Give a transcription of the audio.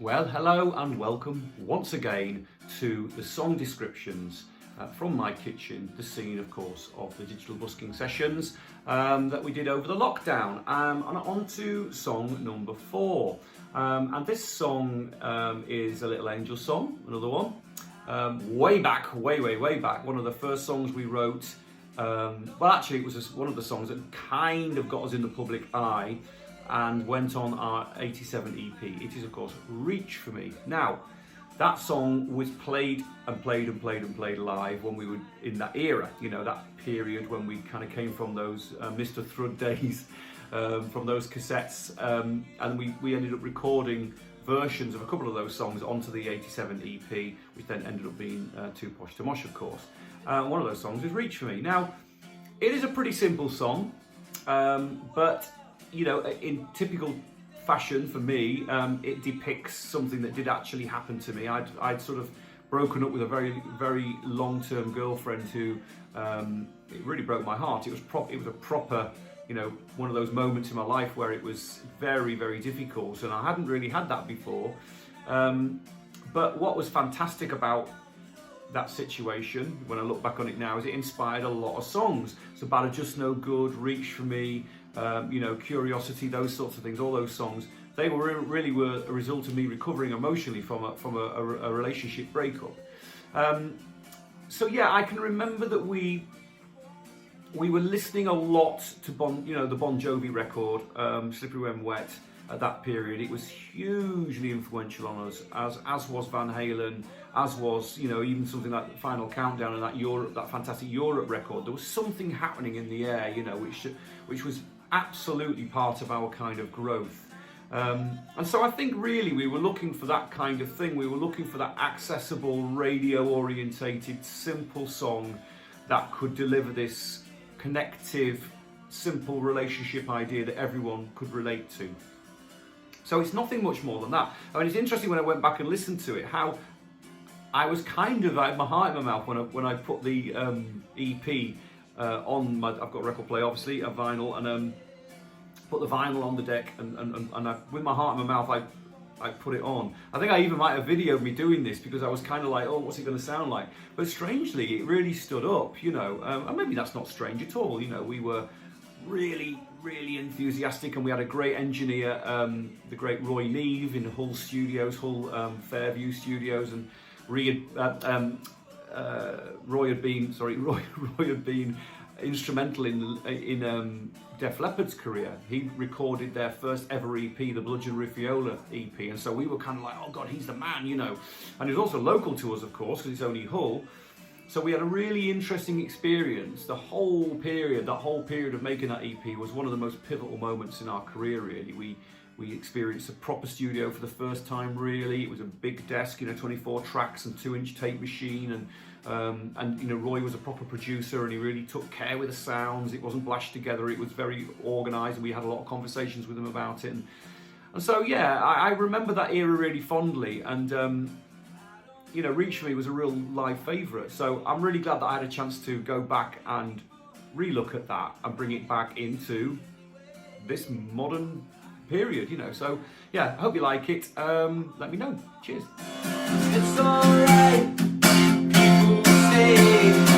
Well, hello and welcome once again to the song descriptions from my kitchen, the scene, of course, of the digital busking sessions that we did over the lockdown. And on to song number 4. And this song is a Little Angel song, another one. Way back, way back, one of the first songs we wrote. Well, actually, it was one of the songs that kind of got us in the public eye and went on our 87 EP. It is, of course, Reach For Me. Now, that song was played live when we were in that era, you know, that period when we kind of came from those Mr. Thrud days, from those cassettes, and we ended up recording versions of a couple of those songs onto the 87 EP, which then ended up being Too Posh to Mosh, of course. One of those songs is Reach For Me. Now, it is a pretty simple song, but you know, in typical fashion for me, it depicts something that did actually happen to me. I'd sort of broken up with a very long-term girlfriend who it really broke my heart. It was a proper, you know, one of those moments in my life where it was very difficult, and I hadn't really had that before. But what was fantastic about that situation, when I look back on it now, is it inspired a lot of songs. So Bad or Just No Good, Reach For Me, you know, Curiosity, those sorts of things, all those songs, they really were a result of me recovering emotionally from a relationship breakup. So yeah, I can remember that we were listening a lot to the Bon Jovi record, Slippery When Wet. At that period, it was hugely influential on us, as was Van Halen, as was, you know, even something like Final Countdown and that fantastic Europe record. There was something happening in the air, you know, which was absolutely part of our kind of growth. And so I think really we were looking for that kind of thing. We were looking for that accessible, radio-orientated, simple song that could deliver this connective, simple relationship idea that everyone could relate to. So it's nothing much more than that. I mean, it's interesting when I went back and listened to it, how I was I had my heart in my mouth when I put the EP on I've got a record player, obviously, a vinyl, and put the vinyl on the deck, and with my heart in my mouth, I put it on. I think I even might have videoed me doing this because I was kind of like, oh, what's it going to sound like? But strangely, it really stood up, you know, and maybe that's not strange at all, you know, we were really enthusiastic, and we had a great engineer, the great Roy Neve in Hull Studios, Fairview Studios, and Roy had been instrumental in Def Leppard's career. He recorded their first ever EP, the Bludgeon Riffiola EP, and so we were kind of like, oh God, he's the man, you know. And he was also local to us, of course, because it's only Hull. So we had a really interesting experience. That whole period of making that EP was one of the most pivotal moments in our career, really. We experienced a proper studio for the first time, really. It was a big desk, you know, 24 tracks and 2-inch tape machine, and you know, Roy was a proper producer, and he really took care with the sounds. It wasn't blashed together, it was very organised, and we had a lot of conversations with him about it. And so, yeah, I remember that era really fondly, and you know, Reach For Me was a real live favourite. So I'm really glad that I had a chance to go back and relook at that and bring it back into this modern period, you know. So yeah, I hope you like it. Let me know. Cheers. It's alright, people say.